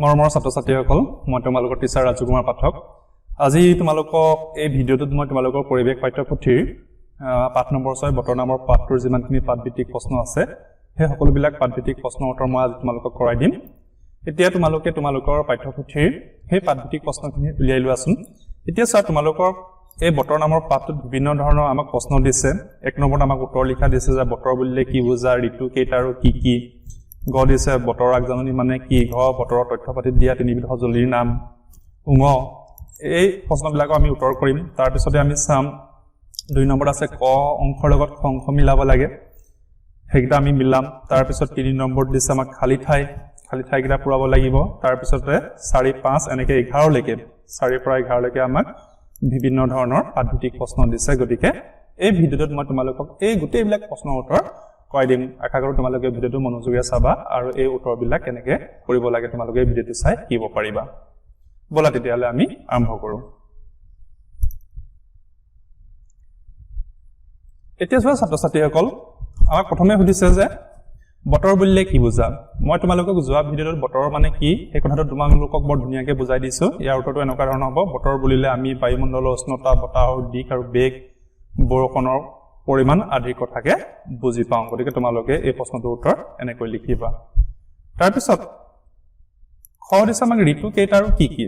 মৰমৰ ছাত্ৰ-ছাত্ৰীসকল মই তোমালোকৰ টিচাৰ ৰাজকুমাৰ পাঠক আজি তোমালোকক এই ভিডিঅ'টোত মই তোমালোকৰ পৰিৱেশ পাঠ্যপুথিৰ পাঠ নম্বৰ 6 বতৰ নামৰ পাঠটোৰ যিমানখিনি পাঠভিত্তিক প্ৰশ্ন আছে সেই সকলোবিলাক পাঠভিত্তিক প্ৰশ্নৰ উত্তৰ মই আজি তোমালোকক কৰাই দিম এতিয়া তোমালোকৰ পাঠ্যপুথিৰ সেই পাঠভিত্তিক প্ৰশ্নখিনি উলিয়াই লোৱাচোন এতিয়া চোৱা তোমালোকৰ এই বতৰ নামৰ পাঠটোত বিভিন্ন ধৰণৰ আমাক প্ৰশ্ন দিছে এক নম্বৰত আমাক উত্তৰ লিখা দিছে যে বতৰ বুলিলে কি বুজা ঋতু কেইটা আৰু কি কি গ দিছে বতৰ আগজাননী মানে কি ঘ বতৰৰ তথ্যপাতিত দিয়া তিনিবিধ সঁজুলিৰ নাম উঙ এই প্ৰশ্নবিলাকক আমি উত্তৰ কৰিম তাৰ পিছতে আমি চাম দুই নম্বৰত আছে ক অংশৰ লগত খ অংশ মিলাব লাগে হেগিটা আমি মিলাম তাৰ পিছত 3 নম্বৰত দিছে আমাক খালি ঠাই গিটা পুৰাব লাগিব তাৰ পিছতে 4 5 এনেকে 11 লৈকে 4 পৰা 11 লৈকে আমাক বিভিন্ন ধৰণৰ পাঠভিত্তিক প্ৰশ্ন দিছে গতিকে এই ভিডিঅ'টোত মই তোমালোকক এই গোটেইবিলাক প্ৰশ্নৰ উত্তৰ কৰাই দিম আশা কৰো তোমালোকে ভিডিঅ'টো মনোযোগেৰে চাবা আৰু এই উত্তৰবিলাক কেনেকৈ কৰিব লাগে তোমালোকে এই ভিডিঅ'টো চাই শিকিব পাৰিবা বলা তেতিয়ালে আমি আৰম্ভ কৰো এতিয়া চোৱা ছাত্ৰ-ছাত্ৰীসকল আমাক প্ৰথমে সুধিছে যে বতৰ বুলিলে কি বুজা মই তোমালোকক যোৱা ভিডিঅ'টোত বতৰ মানে কি এই কথাটো তোমালোকক বৰ ধুনীয়াকৈ বুজাই দিছো ইয়াৰ উত্তৰটো এনেকুৱা ধৰণৰ হ'ব বতৰ বুলিলে আমি বায়ুমণ্ডলৰ উষ্ণতা বতাহৰ দিশ আৰু বেগ বৰষুণৰ পৰিমাণ আদিৰ কথাকে বুজি পাওঁ গতিকে তোমালোকে এই প্ৰশ্নটোৰ উত্তৰ এনেকৈ লিখিবা তাৰ পিছত খ দিছে আমাক ঋতু কেইটা আৰু কি কি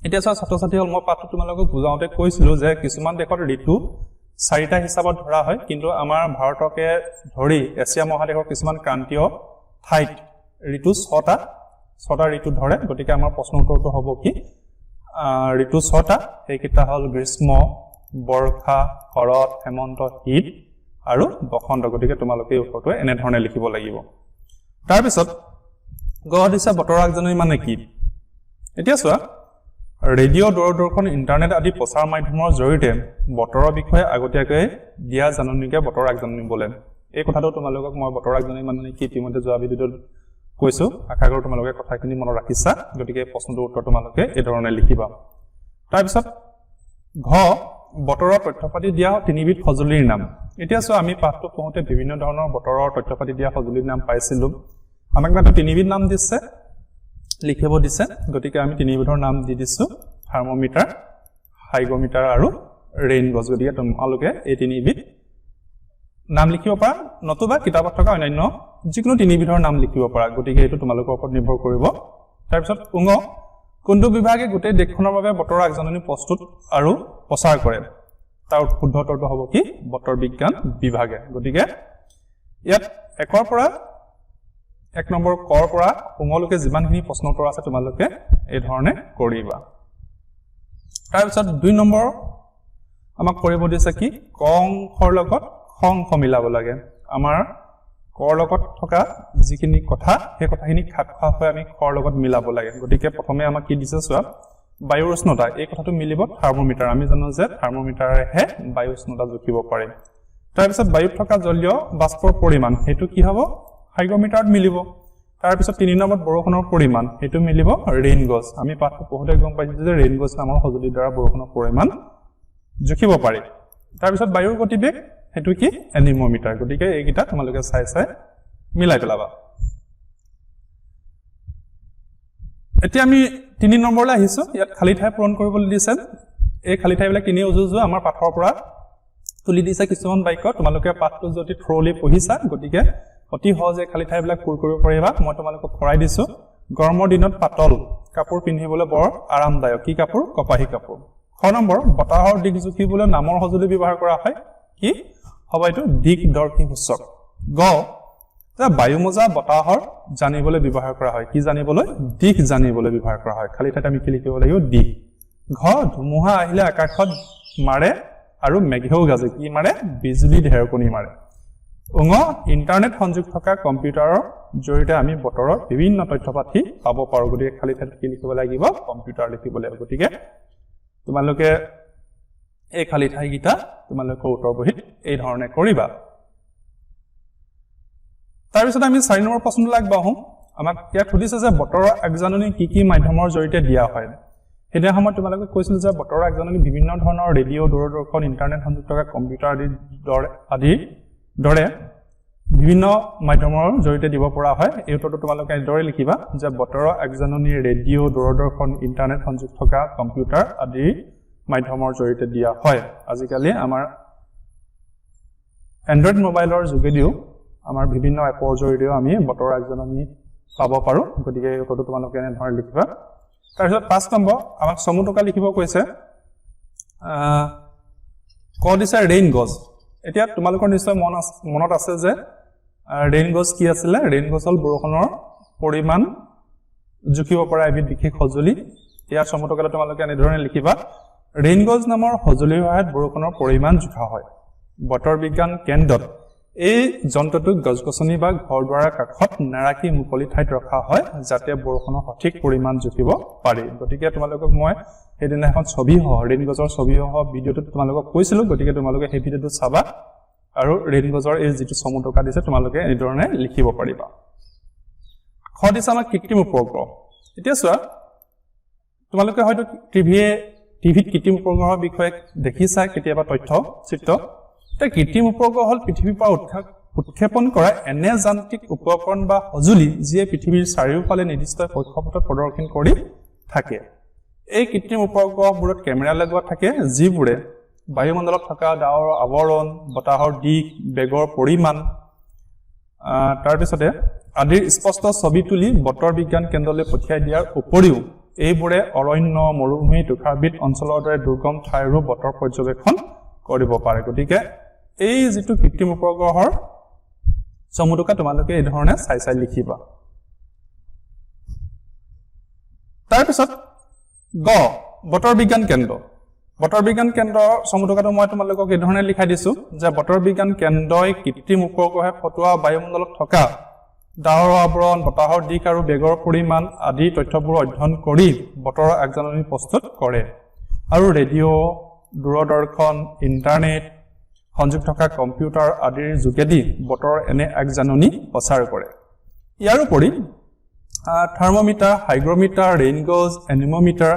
এতিয়া চোৱা ছাত্ৰ-ছাত্ৰীসকল মই পাঠটো তোমালোকক বুজাওঁতে কৈছিলো যে কিছুমান দেশত ঋতু 4টা হিচাপত ধৰা হয় কিন্তু আমাৰ ভাৰতকে ধৰি এছিয়া মহাদেশৰ কিছুমান ক্ৰান্তীয় ঠাইত ঋতু 6টা ঋতু ধৰে গতিকে আমাৰ প্ৰশ্ন উত্তৰটো হ'ব কি ঋতু 6টা এইকেইটা হ'ল গ্ৰীষ্ম বৰ্ষা শৰৎ হেমন্ত শীত আৰু বসন্ত গতিকে তোমালোকে এই উত্তৰটো এনে ধৰণে লিখিব লাগিব তাৰ পিছত গ দিছে বতৰ আগজাননী মানে কি এতিয়া চোৱা ৰেডিঅ' দূৰদৰ্শন ইণ্টাৰনেট আদি প্ৰচাৰ মাধ্যমৰ জৰিয়তে বতৰৰ বিষয়ে আগতীয়াকৈ দিয়া জাননীকে বতৰ আগজাননী বোলে এই কথাটো তোমালোকক মই বতৰ আগজাননী মানে কি ইতিমধ্যে যোৱা ভিডিঅ'ত কৈছো আশা কৰো তোমালোকে কথাখিনি মনত ৰাখিছা গতিকে এই প্ৰশ্নটোৰ উত্তৰ তোমালোকে এই ধৰণে লিখিবা তাৰ পিছত ঘ বতৰৰ তথ্যপাতি দিয়া তিনিবিধ সঁজুলিৰ নাম এতিয়া চোৱা আমি পাঠটো পঢ়োতে বিভিন্ন ধৰণৰ বতৰৰ তথ্যপাতি দিয়া সঁজুলিৰ নাম পাইছিলো আমাক মাত্ৰ তিনিবিধ নাম দিছে লিখিব দিছে গতিকে আমি তিনিবিধৰ নাম দি দিছো থাৰ্মোমিটাৰ হাইগ্ৰমিটাৰ আৰু ৰেইন গজ গতিকে তোমালোকে এই তিনিবিধ নাম লিখিব পাৰা নতুবা কিতাপত থকা অন্যান্য যিকোনো তিনিবিধৰ নাম লিখিব পাৰা গতিকে এইটো তোমালোকৰ ওপৰত নিৰ্ভৰ কৰিব তাৰ পিছত উঙ কোনটো বিভাগে গোটেই দেশখনৰ বাবে বতৰ আগজাননী প্ৰস্তুত আৰু প্ৰচাৰ কৰে তাৰ শুদ্ধ উত্তৰটো হ'ব কি বতৰ বিজ্ঞান বিভাগে গতিকে ইয়াত 1 নম্বৰ কৰ পৰা উঙলৈকে যিমানখিনি প্ৰশ্ন উত্তৰ আছে তোমালোকে এই ধৰণে কৰিবা তাৰ পিছত 2 নম্বৰ আমাক কৰিব দিছে কি ক অংশৰ লগত খ অংশ মিলাব লাগে আমাৰ কৰ লগত থকা যিখিনি কথা সেই কথাখিনি খাপ খোৱা হৈ আমি খৰ লগত মিলাব লাগে গতিকে প্ৰথমে আমাক কি দিছে চোৱা বায়ুৰ উষ্ণতা এই কথাটো মিলিব থাৰ্মোমিটাৰ আমি জানো যে থাৰ্মোমিটাৰেহে বায়ু উষ্ণতা জুখিব পাৰে তাৰ পিছত বায়ুত থকা জলীয় বাষ্পৰ পৰিমাণ সেইটো কি হ'ব হাইগ্ৰমিটাৰত মিলিব তাৰ পিছত 3 নম্বৰত বৰষুণৰ পৰিমাণ সেইটো মিলিব ৰেইন গজ আমি পাঠটো পঢ়োতে গম পাইছো যে ৰেইন গজ নামৰ সঁজুলিৰ দ্বাৰা বৰষুণৰ পৰিমাণ জুখিব পাৰি তাৰ পিছত বায়ুৰ গতিবেগ সেইটো কি এনিমোমিটাৰ গতিকে এইকেইটা তোমালোকে চাই মিলাই পেলাবা এতিয়া আমি 3 নম্বৰলৈ আহিছো ইয়াত খালি ঠাই পূৰণ কৰিবলৈ দিছে এই খালি ঠাইবিলাক তিনি উজুজু আমাৰ পাঠৰ পৰা তুলি দিছে কিছুমান বাক্য তোমালোকে পাঠটো যদি থ্ৰলি পঢ়িছা গতিকে অতি সহজে খালি ঠাইবিলাক পূৰ কৰিব পাৰিবা মই তোমালোকক কৰাই দিছো গৰমৰ দিনত পাতল কাপোৰ পিন্ধিবলৈ বৰ আৰামদায়ক কি কাপোৰ কপাহী কাপোৰ খ নম্বৰ বতাহৰ দিশ জুখিবলৈ নামৰ সঁজুলি ব্যৱহাৰ কৰা হয় কি হ'ব এইটো দিশদৰ্শী সূচক গ বায়ু মোজা বতাহৰ জানিবলৈ ব্যৱহাৰ কৰা হয় কি জানিবলৈ দিশ জানিবলৈ ব্যৱহাৰ কৰা হয় খালি ঠাইত আমি কি লিখিব লাগিব দিশ ঘ ধুমুহা আহিলে আকাশত মাৰে আৰু মেঘেও গাজে কি মাৰে বিজুলী ঢেৰেকণি মাৰে উঙ ইণ্টাৰনেট সংযোগ থকা কম্পিউটাৰৰ জৰিয়তে আমি বতৰৰ বিভিন্ন তথ্যপাতি পাব পাৰো গতিকে খালি ঠাইত কি লিখিব লাগিব কম্পিউটাৰ লিখিব লাগিব গতিকে তোমালোকে এই খালি ঠাইকেইটা তোমালোকৰ উত্তৰ বহীত এই ধৰণে কৰিবা তাৰ পিছত আমি 4 নম্বৰ প্ৰশ্নটো আগবাঢ়ো আমাক ইয়াত সুধিছে যে বতৰৰ আগজাননী কি কি মাধ্যমৰ জৰিয়তে দিয়া হয় এতিয়া সময় তোমালোকে কৈছিল যে বতৰৰ আগজাননী বিভিন্ন ধৰণৰ ৰেডিঅ' দূৰদৰ্শন ইণ্টাৰনেট সংযোগ থকা কম্পিউটাৰ আদিৰ দৰে বিভিন্ন মাধ্যমৰ জৰিয়তে দিব পৰা হয় এই উত্তৰটো তোমালোকে এদৰে লিখিবা যে বতৰৰ আগজাননী ৰেডিঅ দূৰদৰ্শন ইন্টাৰনেট সংযোগ থকা কম্পিউটাৰ আদি মাধ্যমৰ জৰিয়তে দিয়া হয় আজিকালি আমাৰ এন্ড্ৰইড মোবাইলৰ যোগেদিও আমাৰ বিভিন্ন এপৰ জৰিয়তেও আমি বতৰৰ আগজাননী পাব পাৰো গতিকে এই উত্তৰটো তোমালোকে এনে ধৰণে লিখিবা তাৰপিছত 5 নম্বৰ আমাক সমুটকা লিখিব কৈছে ক দিছে ৰেইন গজ এতিয়া তোমালোকৰ নিশ্চয় মনত আছে যে ৰেইন গজ কি আছিল ৰেইন গজ হল বৰষুণৰ পৰিমাণ জুখিব পৰা এবিধ বিশেষ সঁজুলি ইয়াৰ সমুটকাটো তোমালোকে এনে ধৰণে লিখিবা ৰেইন গজ নামৰ সঁজুলিৰ সহায়ত বৰষুণৰ পৰিমাণ জুখা হয় বতৰ বিজ্ঞান কেন্দ্ৰত এই যন্ত্ৰটো গছগছনি বা ঘৰদুৱাৰৰ কাষত নাৰাখি মুকলি ঠাইত ৰখা হয় যাতে বৰষুণৰ সঠিক পৰিমাণ জুখিব পাৰি গতিকে তোমালোকক মই সেইদিনা এখন ছবি সহ ৰেইন গজৰ ছবি সহ ভিডিঅ'টো তোমালোকক কৈছিলো গতিকে তোমালোকে সেই ভিডিঅ'টো চাবা আৰু ৰেইন গজৰ এই যেটো সমুটকা দিছে তোমালোকে এই ধৰণে লিখিব পাৰিবা খ দিছে আমাৰ কৃত্ৰিম উপগ্ৰহ এতিয়া চোৱা তোমালোকে হয়তো টিভিত কৃত্ৰিম উপগ্ৰহৰ বিষয়ে দেখিছা কেতিয়াবা তথ্য চিত্ৰ এটা কৃত্ৰিম উপগ্ৰহ হল পৃথিৱীৰ পৰা উৎক্ষেপণ কৰা এনে যান্ত্ৰিক উপকৰণ বা সঁজুলি যিয়ে পৃথিৱীৰ চাৰিওফালে নিৰ্দিষ্ট কক্ষপথত প্ৰদৰ্শন কৰি থাকে এই কৃত্ৰিম উপগ্ৰহবোৰত কেমেৰা লগোৱা থাকে যিবোৰে বায়ুমণ্ডলত থকা ডাৱৰৰ আৱৰণ বতাহৰ দিশ বেগৰ পৰিমাণ তাৰ পিছতে আদিৰ স্পষ্ট ছবি তুলি বতৰ বিজ্ঞান কেন্দ্ৰলৈ পঠিয়াই দিয়াৰ উপৰিও এইবোৰে অৰণ্য মৰুভূমি তুষাৰবিদ অঞ্চলৰ দৰে দুৰ্গম ঠাইৰো বতৰ পৰ্যবেক্ষণ কৰিব পাৰে গতিকে এই যেটো কৃত্ৰিম উপগ্ৰহৰ সমুটকা তোমালোকে এই ধৰণে চাই লিখিবা তাৰ পিছত গ বতৰ বিজ্ঞান কেন্দ্ৰৰ সমুটকাটো মই তোমালোকক এই ধৰণে লিখাই দিছো যে বতৰ বিজ্ঞান কেন্দ্ৰই কৃত্ৰিম উপগ্ৰহে ফটোৱা বায়ুমণ্ডলত থকা ডাৱৰৰ আৱৰণ বতাহৰ দিশ আৰু বেগৰ পৰিমাণ আদি তথ্যবোৰ অধ্যয়ন কৰি বতৰৰ আগজাননী প্ৰস্তুত কৰে আৰু ৰেডিঅ' দূৰদৰ্শন ইন্টাৰনেট সংযোগ থকা কম্পিউটাৰ আদিৰ যোগেদি বতৰৰ এনে আগজাননী প্ৰচাৰ কৰে ইয়াৰ উপৰি থাৰ্মোমিটাৰ হাইগ্ৰমিটাৰ ৰেইন গজ এনিমোমিটাৰ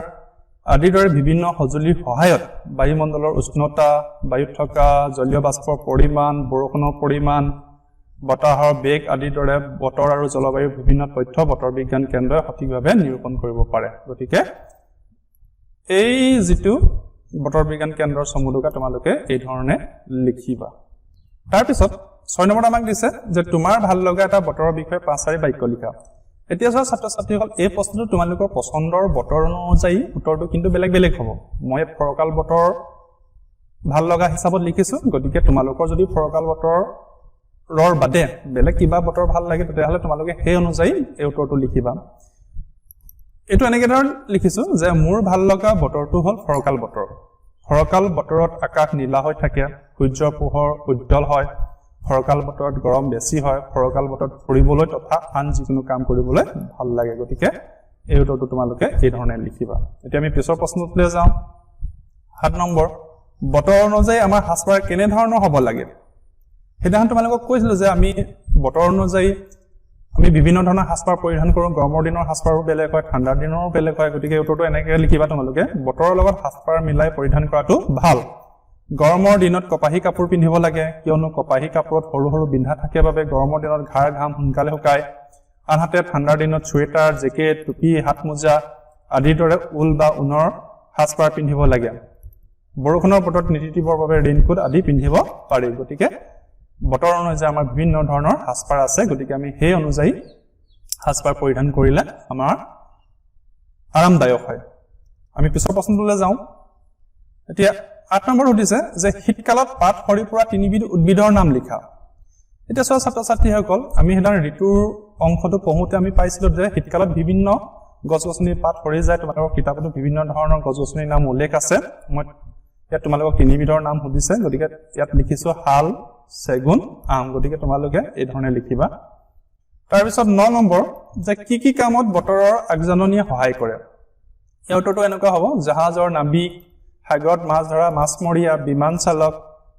আদিৰ দৰে বিভিন্ন সঁজুলিৰ সহায়ত বায়ুমণ্ডলৰ উষ্ণতা বায়ুত থকা জলীয় বাষ্পৰ পৰিমাণ বৰষুণৰ পৰিমাণ বতাহৰ বেগ আদিৰ দৰে বতৰ আৰু জলবায়ুৰ বিভিন্ন তথ্য বতৰ বিজ্ঞান কেন্দ্ৰই সঠিকভাৱে নিৰূপণ কৰিব পাৰে গতিকে এই যেটো বতৰ বিজ্ঞান কেন্দ্ৰৰ সমুটকা তোমালোকে এই ধৰণে লিখিবা তাৰ পিছত 6 নম্বৰ আমাক দিছে যে তোমাৰ ভাল লগা এটা বতৰৰ বিষয়ে 5-4 বাক্য লিখা এতিয়া চোৱা ছাত্ৰ-ছাত্ৰীসকল এই প্ৰশ্নটো তোমালোকৰ পছন্দৰ বতৰ অনুযায়ী উত্তৰটো কিন্তু বেলেগ হ'ব মই ফৰকাল বতৰ ভাল লগা হিচাপত লিখিছো গতিকে তোমালোকৰ যদি ফৰকাল বতৰৰ বাদে বেলেগ কিবা বতৰ ভাল লাগে তেতিয়াহলে তোমালোকে সেই অনুযায়ী এই উত্তৰটো লিখিবা এটো এনেকে ধৰণ লিখিছো যে মোৰ ভাল লগা বতৰটো হল ফৰকাল বতৰত আকাশ নীলা হৈ থাকে সূৰ্যৰ পোহৰ উজ্জ্বল হয় ফৰকাল বতৰত গৰম বেছি হয় ফৰকাল বতৰত ফুৰিবলৈ তথা আন যিকোনো কাম কৰিবলৈ ভাল লাগে গতিকে এই উত্তৰটো তোমালোকে এই ধৰণে লিখিবা এতিয়া আমি পিছৰ প্ৰশ্নটোলৈ যাওঁ 7 নম্বৰ বতৰ অনুযায়ী আমাৰ হাছপাৰ কেনে ধৰণৰ হ'ব লাগে হেদান তোমালোকক কৈছিল যে আমি বতৰ অনুযায়ী আমি বিভিন্ন ধৰণৰ হাছপাৰ পৰিধান কৰো গৰমৰ দিনৰ হাছপাৰো বেলেগ হয় ঠাণ্ডাৰ দিনৰো বেলেগ হয় গতিকে উত্তৰটো এনেকৈ লিখিবা তোমালোকে বতৰৰ লগত হাছপাৰ মিলাই পৰিধান কৰাটো ভাল গৰমৰ দিনত কপাহী কাপোৰ পিন্ধিব লাগে কিয়নো কপাহী কাপোৰত সৰু বিন্ধা থাকে বাবে গৰমৰ দিনত ঘাৰ ঘাম সোনকালে শুকায় আনহাতে ঠাণ্ডাৰ দিনত ছুৱেটাৰ জেকেট টুপি হাত মোজা আদিৰ দৰে উল বা উনৰ হাছপাৰ পিন্ধিব লাগে বৰষুণৰ বতৰত নিতিতিবৰ বাবে ৰেইনকোট আদি পিন্ধিব পাৰি গতিকে বতৰ অনুযায়ী আমাৰ বিভিন্ন ধৰণৰ হাছপাৰ আছে গতিকে আমি সেই অনুযায়ী হাছপাৰ পৰিধান কৰিলে আমাৰ আৰামদায়ক হয় আমি পিছৰ প্ৰশ্নটোলৈ যাওঁ এতিয়া 8 নম্বৰ উঠিছে যে শীতকালত পাত সৰি পৰা তিনিবিধ উদ্ভিদৰ নাম লিখা এতিয়া সব ছাত্ৰ-ছাত্ৰীসকল আমি হেদান ঋতুৰ অংশটো পঢ়োতে আমি পাইছিলো যে শীতকালত বিভিন্ন গছ-গছনিৰ পাত সৰি যায় তোমালোকৰ কিতাপতো বিভিন্ন ধৰণৰ গছ-গছনিৰ নাম উল্লেখ আছে মই ইয়াত তোমালোকক তিনিবিধৰ নাম সুধিছে গতিকে ইয়াত লিখিছো হাল চেগুন আম গতিকে তোমালোকে এই ধৰণে লিখিবা তাৰ পিছত 9 নম্বৰ যে কি কামত বতৰৰ আগজাননীয়ে সহায় কৰে এই উত্তৰটো এনেকুৱা হ'ব জাহাজৰ নাবিক সাগৰত মাছ ধৰা মাছমৰীয়া বিমান চালক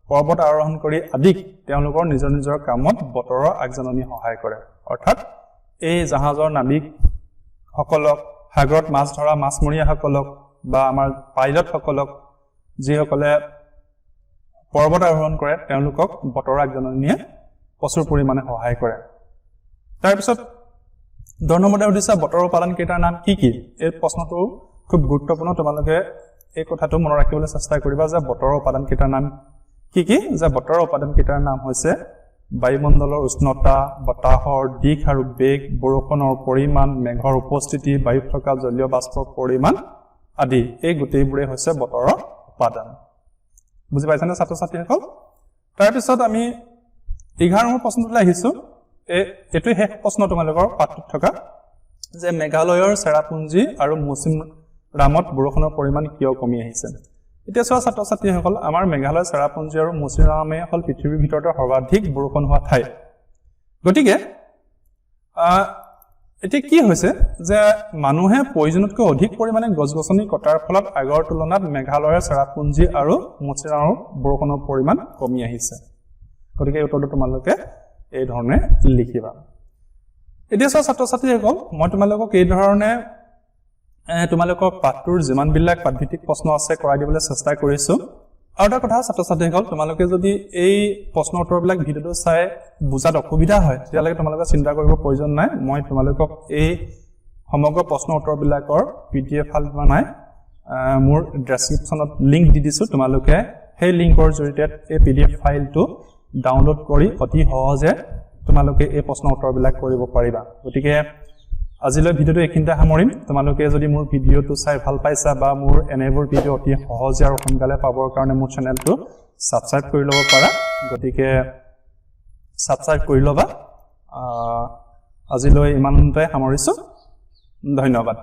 পৰ্বত আৰোহণ কৰি আদি তেওঁলোকৰ নিজৰ কামত বতৰৰ আগজাননী সহায় কৰে অৰ্থাৎ এই জাহাজৰ নাবিক সকলক সাগৰত মাছ ধৰা মাছমৰীয়া সকলক বা আমাৰ পাইলট সকলক যিসকলে পৰ্বত আৰোহণ কৰে তেওঁলোকক বতৰৰ আগজাননীয়ে প্ৰচুৰ পৰিমাণে সহায় কৰে তাৰ পিছত 10 নম্বৰতে উদ্দেশ্য বতৰৰ উপাদান কেইটাৰ নাম কি কি এই প্ৰশ্নটো খুব গুৰুত্বপূৰ্ণ তোমালোকে এই কথাটো মনত ৰাখিবলৈ চেষ্টা কৰিবা যে বতৰৰ উপাদান কেইটাৰ নাম কি কি যে বতৰৰ উপাদান কেইটাৰ নাম হৈছে বায়ুমণ্ডলৰ উষ্ণতা বতাহৰ দিশ আৰু বেগ বৰষুণৰ পৰিমাণ মেঘৰ উপস্থিতি বায়ুত থকা জলীয় বাষ্পৰ পৰিমাণ আদি এই গোটেইবোৰে হৈছে বতৰৰ উপাদান বুজি পাইছানে ছাত্ৰ ছাত্ৰীসকল তাৰ পিছত আমি 11 নম্বৰ প্ৰশ্নটোলৈ আহিছো এটো শেষ প্ৰশ্ন তোমালোকৰ পাঠত থকা যে মেঘালয়ৰ চেৰাপুঞ্জী আৰু মৌচিনৰামত বৰষুণৰ পৰিমাণ কিয় কমি আহিছে এতিয়া চোৱা ছাত্ৰ ছাত্ৰীসকল আমাৰ মেঘালয় চেৰাপুঞ্জী আৰু মৌচিনৰামে হল পৃথিৱীৰ ভিতৰতে সৰ্বাধিক বৰষুণ হোৱা ঠাই গতিকে এতিয়া কি হৈছে যে মানুহে প্ৰয়োজনতকৈ অধিক পৰিমাণে গছ-গছনি কটাৰ ফলত আগৰ তুলনাত মেঘালয়ৰ চেৰাপুঞ্জী আৰু মৌচিনৰামৰ বৰষুণৰ পৰিমাণ কমি আহিছে গতিকে এই উত্তৰটো তোমালোকে এই ধৰণে লিখিবা এতিয়া চোৱা ছাত্ৰ ছাত্ৰীসকল মই তোমালোকক এই ধৰণে তোমালোকৰ পাঠটোৰ যিমানবিলাক পাঠভিত্তিক প্ৰশ্ন আছে কৰাই দিবলৈ চেষ্টা কৰিছো আৰু এটা কথা ছাত্ৰ ছাত্ৰীসকল তোমালোকে যদি এই প্ৰশ্ন উত্তৰবিলাক ভিডিঅটো চাই বুজাত অসুবিধা হয় তেতিয়ালৈকে তোমালোকে চিন্তা কৰিব প্ৰয়োজন নাই মই তোমালোকক এই সমগ্ৰ প্ৰশ্ন উত্তৰবিলাকৰ PDF ফাইল বনাই মোৰ ডেসক্ৰিপচনত লিংক দি দিছো তোমালোকে সেই লিংকৰ জৰিয়তে এই PDF ফাইলটো ডাউনলোড কৰি অতি সহজে তোমালোকে এই প্ৰশ্ন উত্তৰবিলাক কৰিব পাৰিবা গতিকে আজিলৈ ভিডিঅটো এখিনতে সামৰিম তোমালোকে যদি মোৰ ভিডিঅটো চাই ভাল পাইছা বা মোৰ এনেবোৰ ভিডিঅ অতি সহজে আৰু সোনকালে পাবৰ কাৰণে মোৰ চেনেলটো সাবস্ক্ৰাইব কৰি ল'ব পাৰা গতিকে সাবস্ক্ৰাইব কৰি ল'বা আজিলৈ ইমানতে সামৰিছো ধন্যবাদ